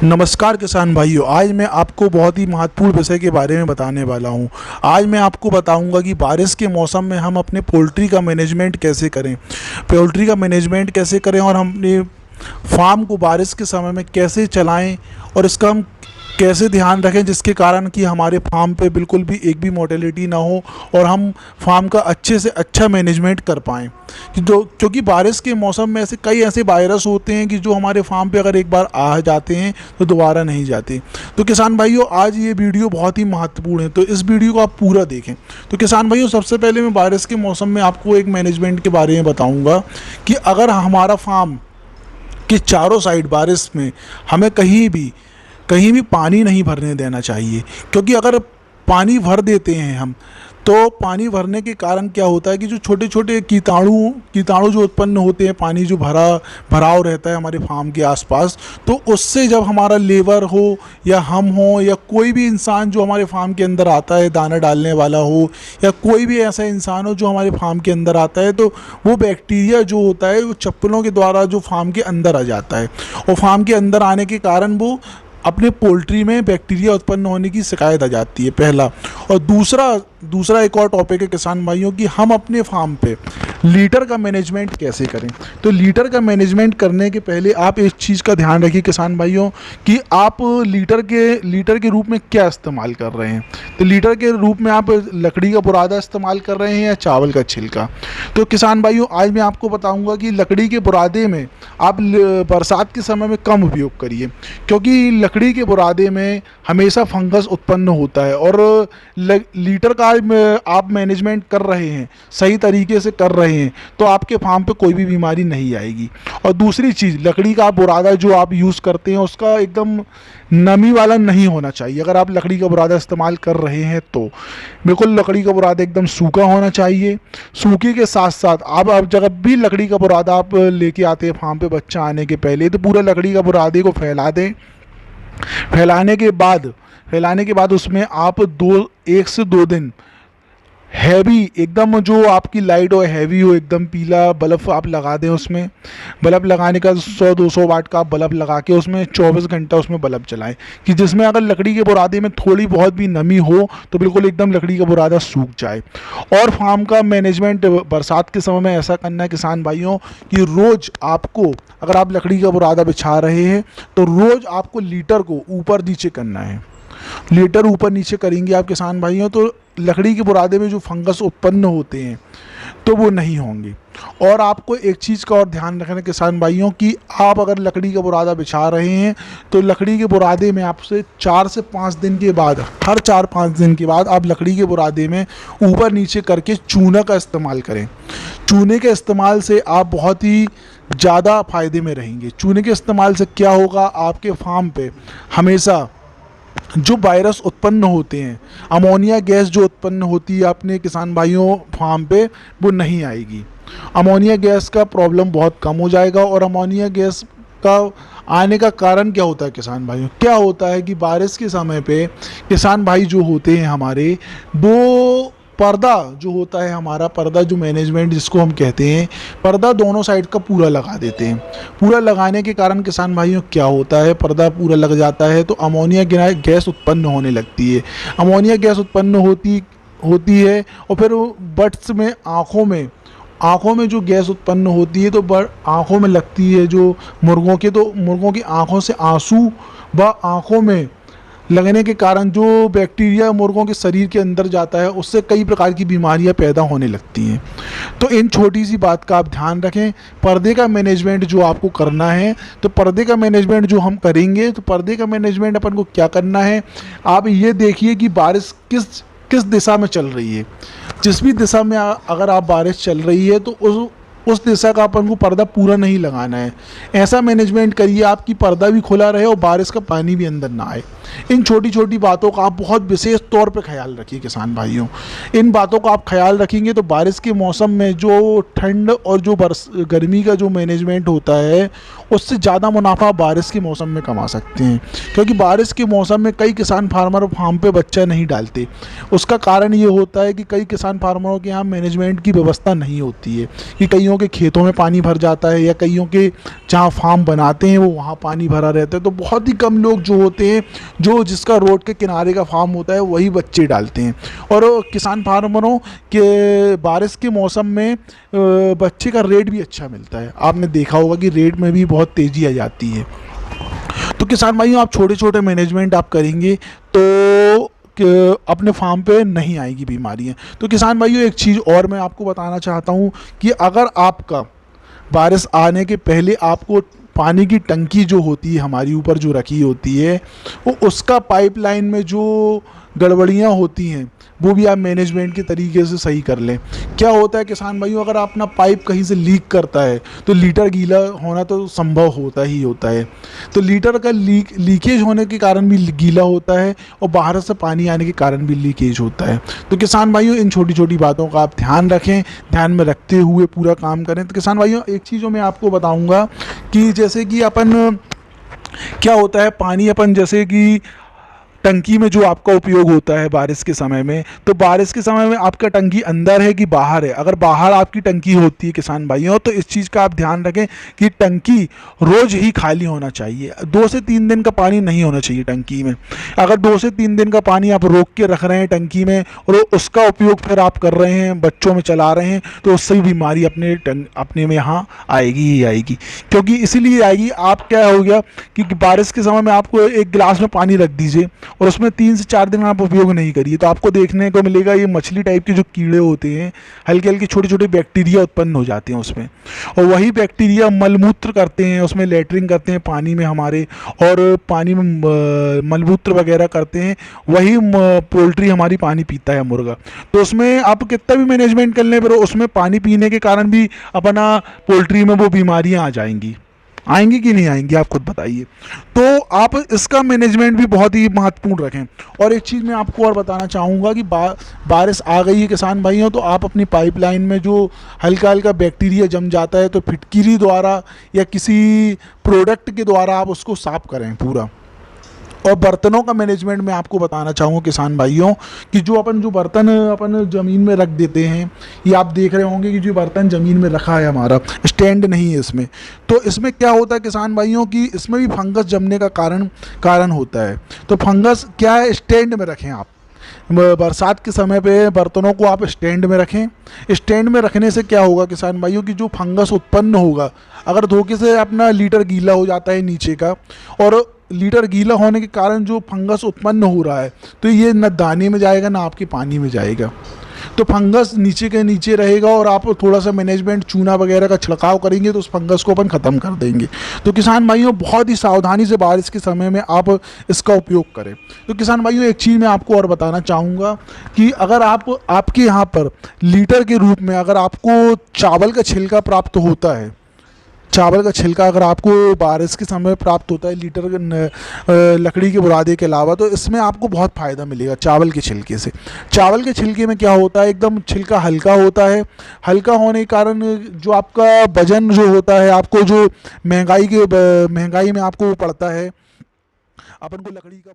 नमस्कार किसान भाइयों। आज मैं आपको बहुत ही महत्वपूर्ण विषय के बारे में बताने वाला हूं। आज मैं आपको बताऊंगा कि बारिश के मौसम में हम अपने पोल्ट्री का मैनेजमेंट कैसे करें, और हम अपने फार्म को बारिश के समय में कैसे चलाएं और इसका हम कैसे ध्यान रखें जिसके कारण कि हमारे फार्म पे बिल्कुल भी एक भी मोर्टेलिटी ना हो और हम फार्म का अच्छे से अच्छा मैनेजमेंट कर पाएँ। क्योंकि बारिश के मौसम में कई ऐसे वायरस होते हैं कि जो हमारे फार्म पे अगर एक बार आ जाते हैं तो दोबारा नहीं जाते। तो किसान भाइयों, आज ये वीडियो बहुत ही महत्वपूर्ण है, तो इस वीडियो को आप पूरा देखें। तो किसान भाइयों, सबसे पहले मैं बारिश के मौसम में आपको एक मैनेजमेंट के बारे में बताऊँगा कि अगर हमारा फार्म के चारों साइड बारिश में हमें कहीं भी पानी नहीं भरने देना चाहिए। क्योंकि अगर पानी भर देते हैं हम, तो पानी भरने के कारण क्या होता है कि जो छोटे छोटे कीटाणु जो उत्पन्न होते हैं, पानी जो भराव रहता है हमारे फार्म के आसपास, तो उससे जब हमारा लेबर हो या हम हो या कोई भी इंसान जो हमारे फार्म के अंदर आता है, दाना डालने वाला हो या कोई भी ऐसा इंसान हो जो हमारे फार्म के अंदर आता है, तो वो बैक्टीरिया जो होता है वो चप्पलों के द्वारा जो फार्म के अंदर आ जाता है, और फार्म के अंदर आने के कारण वो अपने पोल्ट्री में बैक्टीरिया उत्पन्न होने की शिकायत आ जाती है, पहला। और दूसरा एक और टॉपिक है किसान भाइयों कि हम अपने फार्म पे लीटर का मैनेजमेंट कैसे करें। तो लीटर का मैनेजमेंट करने के पहले आप एक चीज़ का ध्यान रखिए किसान भाइयों कि आप लीटर के रूप में क्या इस्तेमाल कर रहे हैं। तो लीटर के रूप में आप लकड़ी का बुरादा इस्तेमाल कर रहे हैं या चावल का छिलका। तो किसान भाइयों, आज मैं आपको बताऊंगा कि लकड़ी के बुरादे में आप बरसात के समय में कम उपयोग करिए, क्योंकि लकड़ी के बुरादे में हमेशा फंगस उत्पन्न होता है। और लीटर का आप मैनेजमेंट कर रहे हैं, सही तरीके से कर रहे हैं, तो आपके फार्म पे कोई भी बीमारी नहीं आएगी। और दूसरी चीज़, लकड़ी का बुरादा जो आप यूज़ करते हैं उसका एकदम नमी वाला नहीं होना चाहिए। अगर आप लकड़ी का बुरादा इस्तेमाल कर रहे हैं तो बिल्कुल लकड़ी का बुरादा एकदम सूखा होना चाहिए। सूखे के साथ साथ आप जब भी लकड़ी का बुरादा आप लेके आते हैं फार्म पे बच्चा आने के पहले, तो पूरा लकड़ी का बुरादे को फैला दें। फैलाने के बाद उसमें आप 1 से 2 दिन हैवी एकदम, जो आपकी लाइट हो हैवी हो, एकदम पीला बल्ब आप लगा दें। उसमें बल्ब लगाने का 100-200 वाट का बल्ब लगा के उसमें 24 घंटा उसमें बल्ब चलाएं, कि जिसमें अगर लकड़ी के बुरादे में थोड़ी बहुत भी नमी हो तो बिल्कुल एकदम लकड़ी का बुरादा सूख जाए। और फार्म का मैनेजमेंट बरसात के समय में ऐसा करना है किसान भाइयों कि रोज़ आपको, अगर आप लकड़ी का बुरादा बिछा रहे हैं तो रोज़ आपको लीटर को ऊपर नीचे करना है। लीटर ऊपर नीचे करेंगे आप किसान भाइयों, तो लकड़ी के बुरादे में जो फंगस उत्पन्न होते हैं तो वो नहीं होंगे। और आपको एक चीज़ का और ध्यान रखना किसान भाइयों कि आप अगर लकड़ी का बुरादा बिछा रहे हैं तो लकड़ी के बुरादे में आपसे 4 से 5 दिन के बाद, हर 4-5 दिन के बाद आप लकड़ी के बुरादे में ऊपर नीचे करके चूना का इस्तेमाल करें। चूने के इस्तेमाल से आप बहुत ही ज़्यादा फायदे में रहेंगे। चूने के इस्तेमाल से क्या होगा, आपके फार्म पे हमेशा जो वायरस उत्पन्न होते हैं, अमोनिया गैस जो उत्पन्न होती है अपने किसान भाइयों फार्म पे, वो नहीं आएगी। अमोनिया गैस का प्रॉब्लम बहुत कम हो जाएगा। और अमोनिया गैस का आने का कारण क्या होता है किसान भाइयों, क्या होता है कि बारिश के समय पे किसान भाई जो होते हैं हमारे, वो पर्दा जो होता है हमारा, पर्दा जो मैनेजमेंट जिसको हम कहते हैं, पर्दा दोनों साइड का पूरा लगा देते हैं। पूरा लगाने के कारण किसान भाइयों क्या होता है, पर्दा पूरा लग जाता है तो अमोनिया गैस उत्पन्न होने लगती है। अमोनिया गैस उत्पन्न होती है और फिर बट्स में, आँखों में जो गैस उत्पन्न होती है तो आँखों में लगती है जो मुर्गों के, तो मुर्गों की आँखों से आंसू व आँखों में लगने के कारण जो बैक्टीरिया मुर्गों के शरीर के अंदर जाता है, उससे कई प्रकार की बीमारियां पैदा होने लगती हैं। तो इन छोटी सी बात का आप ध्यान रखें। पर्दे का मैनेजमेंट जो आपको करना है, तो पर्दे का मैनेजमेंट जो हम करेंगे, तो पर्दे का मैनेजमेंट अपन को क्या करना है, आप ये देखिए कि बारिश किस दिशा में चल रही है। जिस भी दिशा में अगर आप बारिश चल रही है तो उस दिशा का अपन को पर्दा पूरा नहीं लगाना है। ऐसा मैनेजमेंट करिए आपकी पर्दा भी खुला रहे और बारिश का पानी भी अंदर ना आए। इन छोटी छोटी बातों का आप बहुत विशेष तौर पे ख्याल रखिए किसान भाइयों। इन बातों का आप ख्याल रखेंगे तो बारिश के मौसम में जो ठंड और जो गर्मी का जो मैनेजमेंट होता है, उससे ज़्यादा मुनाफा बारिश के मौसम में कमा सकते हैं। क्योंकि बारिश के मौसम में कई किसान फार्मर फार्म पे बच्चा नहीं डालते। उसका कारण ये होता है कि कई किसान फार्मरों के यहाँ मैनेजमेंट की व्यवस्था नहीं होती है, कि कईयों कईयों के खेतों में पानी भर जाता है, या कईयों के जहाँ फार्म बनाते हैं वो वहाँ पानी भरा रहता है। तो बहुत ही कम लोग जो होते हैं, जो जिसका रोड के किनारे का फार्म होता है, वही बच्चे डालते हैं। और किसान फार्मरों के बारिश के मौसम में बच्चे का रेट भी अच्छा मिलता है। आपने देखा होगा कि रेट में भी बहुत तेज़ी आ जाती है। तो किसान भाइयों, आप छोटे छोटे मैनेजमेंट आप करेंगे तो अपने फार्म पे नहीं आएगी बीमारियाँ। तो किसान भाइयों, एक चीज़ और मैं आपको बताना चाहता हूँ कि अगर आपका बारिश आने के पहले आपको पानी की टंकी जो होती है हमारी ऊपर जो रखी होती है, वो उसका पाइपलाइन में जो गड़बड़ियाँ होती हैं वो भी आप मैनेजमेंट के तरीके से सही कर लें। क्या होता है किसान भाइयों, अगर अपना पाइप कहीं से लीक करता है तो लीटर गीला होना तो संभव होता ही होता है। तो लीटर का लीकेज होने के कारण भी गीला होता है, और बाहर से पानी आने के कारण भी लीकेज होता है। तो किसान भाइयों, इन छोटी छोटी बातों का आप ध्यान रखें, ध्यान में रखते हुए पूरा काम करें। तो किसान भाइयों, एक चीज़ मैं आपको बताऊँगा कि जैसे कि अपन क्या होता है, पानी अपन जैसे कि टंकी में जो आपका उपयोग होता है बारिश के समय में, तो बारिश के समय में आपका टंकी अंदर है कि बाहर है। अगर बाहर आपकी टंकी होती है किसान भाइयों, तो इस चीज़ का आप ध्यान रखें कि टंकी रोज़ ही खाली होना चाहिए। 2 से 3 दिन का पानी नहीं होना चाहिए टंकी में। अगर 2 से 3 दिन का पानी आप रोक के रख रहे हैं टंकी में, और उसका उपयोग फिर आप कर रहे हैं, बच्चों में चला रहे हैं, तो उससे भी बीमारी अपने में यहाँ आएगी ही आएगी। क्योंकि इसीलिए आएगी, आप क्या हो गया कि बारिश के समय में आपको एक गिलास में पानी रख दीजिए और उसमें 3 से 4 दिन आप उपयोग नहीं करिए, तो आपको देखने को मिलेगा ये मछली टाइप के जो कीड़े होते हैं, हल्के हल्के छोटे छोटे बैक्टीरिया उत्पन्न हो जाते हैं उसमें। और वही बैक्टीरिया मलमूत्र करते हैं, उसमें लेटरिंग करते हैं पानी में हमारे, और पानी में मलमूत्र वगैरह करते हैं। वही पोल्ट्री हमारी पानी पीता है, मुर्गा। तो उसमें आप कितना भी मैनेजमेंट कर लें, पर उसमें पानी पीने के कारण भी अपना पोल्ट्री में वो बीमारियाँ आ जाएंगी। आएंगी कि नहीं आएंगी, आप खुद बताइए। तो आप इसका मैनेजमेंट भी बहुत ही महत्वपूर्ण रखें। और एक चीज़ मैं आपको और बताना चाहूँगा कि बारिश आ गई है किसान भाइयों, तो आप अपनी पाइपलाइन में जो हल्का हल्का बैक्टीरिया जम जाता है, तो फिटकिरी द्वारा या किसी प्रोडक्ट के द्वारा आप उसको साफ करें पूरा। और बर्तनों का मैनेजमेंट मैं आपको बताना चाहूँगा किसान भाइयों, कि जो बर्तन अपन ज़मीन में रख देते हैं, ये आप देख रहे होंगे कि जो बर्तन ज़मीन में रखा है हमारा, स्टैंड नहीं है इसमें। तो इसमें क्या होता है किसान भाइयों कि इसमें भी फंगस जमने का कारण होता है। तो फंगस क्या है, स्टैंड में रखें आप। बरसात के समय पे बर्तनों को आप स्टैंड में रखें। स्टैंड में रखने से क्या होगा किसान भाइयों, कि जो फंगस उत्पन्न होगा, अगर धोखे से अपना लीटर गीला हो जाता है नीचे का, और लीटर गीला होने के कारण जो फंगस उत्पन्न हो रहा है, तो ये न दाने में जाएगा ना आपके पानी में जाएगा। तो फंगस नीचे के नीचे रहेगा, और आप थोड़ा सा मैनेजमेंट चूना वगैरह का छिड़काव करेंगे तो उस फंगस को अपन ख़त्म कर देंगे। तो किसान भाइयों, बहुत ही सावधानी से बारिश के समय में आप इसका उपयोग करें। तो किसान भाइयों, एक चीज़ मैं आपको और बताना चाहूँगा कि अगर आपके यहाँ पर लीटर के रूप में अगर आपको चावल का छिलका प्राप्त होता है, चावल का छिलका अगर आपको बारिश के समय प्राप्त होता है लीटर लकड़ी के बुरादे के अलावा, तो इसमें आपको बहुत फ़ायदा मिलेगा चावल के छिलके से। चावल के छिलके में क्या होता है, एकदम छिलका हल्का होता है। हल्का होने के कारण जो आपका वजन जो होता है, आपको जो महंगाई में आपको पड़ता है, अपन को लकड़ी का